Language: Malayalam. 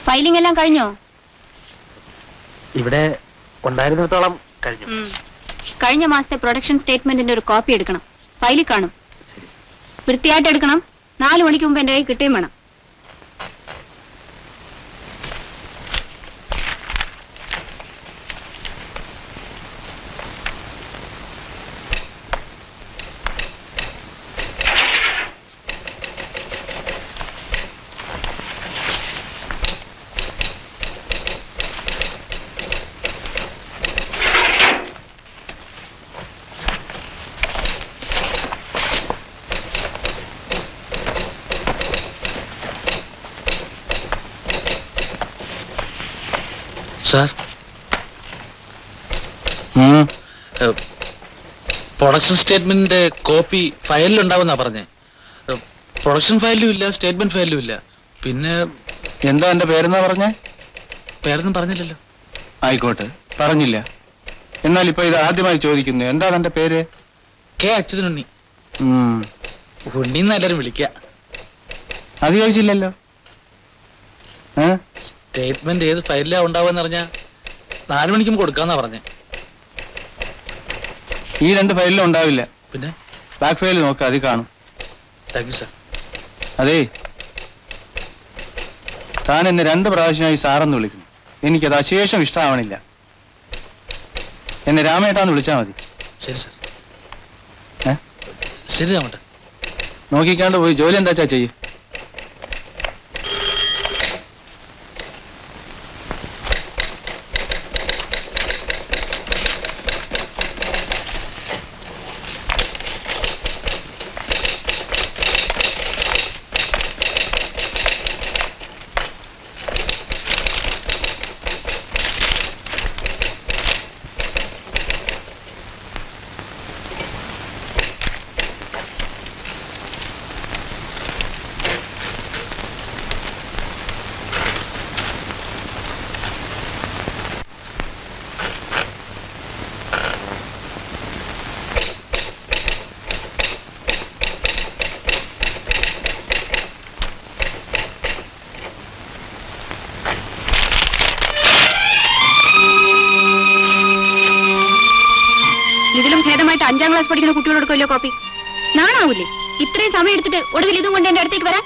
ഫയലിംഗ് എല്ലാം കഴിഞ്ഞോ? ഇവിടെ ഉണ്ടായിരുന്നിടത്തോളം കഴിഞ്ഞു. കഴിഞ്ഞ മാസത്തെ പ്രൊഡക്ഷൻ സ്റ്റേറ്റ്മെന്റിന്റെ ഒരു കോപ്പി എടുക്കണം. ഫയലിൽ കാണും. വൃത്തിയായിട്ട് എടുക്കണം. 4 മണിക്ക് മുമ്പ് എന്റെ കയ്യിൽ കിട്ടുകയും വേണം. സാർ, പ്രൊഡക്ഷൻ സ്റ്റേറ്റ്മെന്റിന്റെ കോപ്പി ഫയലിലുണ്ടാവുന്നാ പറഞ്ഞേ. പ്രൊഡക്ഷൻ ഫയലിലും ഇല്ല, സ്റ്റേറ്റ്മെന്റ് ഫയലിലും ഇല്ല. പിന്നെ എന്താ എന്റെ പേരെന്നാ പറഞ്ഞേ? പേരൊന്നും പറഞ്ഞില്ലല്ലോ. ആയിക്കോട്ടെ, പറഞ്ഞില്ല. എന്നാൽ ഇപ്പൊ ഇത് ആദ്യമായി ചോദിക്കുന്നു, എന്താ എന്റെ പേര്? കെ അച്യുതനുണ്ണി. ഉണ്ണിന്ന് എല്ലാരും വിളിക്ക. അത് ചോദിച്ചില്ലല്ലോ. സ്റ്റേറ്റ്മെന്റ് ഏത് ഫയലിലാ ഉണ്ടാവുമെന്ന് പറഞ്ഞാ 4 മണിക്കും കൊടുക്കാന്നാ പറഞ്ഞേ. ഈ 2 ഫയലിലും ഉണ്ടാവില്ല. പിന്നെ ബാക്ക് ഫയൽ നോക്ക, അത് കാണും. Thank you sir. അതേ, താൻ എന്നെ 2 പ്രാവശ്യമായി സാറെന്ന് വിളിക്കുന്നു. എനിക്കത് അശേഷം ഇഷ്ടമാവണില്ല. എന്നെ രാമേട്ടാന്ന് വിളിച്ചാ മതി. ശരി സാർ. ശരി രാമേട്ട. നോക്കിക്കാണ്ട് പോയി ജോലി എന്താച്ചാ ചെയ്യ്. ഇതിലും ഭേദമായിട്ട് 5ാം ക്ലാസ് പഠിക്കുന്ന കുട്ടികളോടൊക്കെ കോപ്പി നാണാവൂലേ? ഇത്രയും സമയം എടുത്തിട്ട് ഒടുവിൽ ഇതും കൊണ്ട് എന്റെ അടുത്തേക്ക് വരാൻ.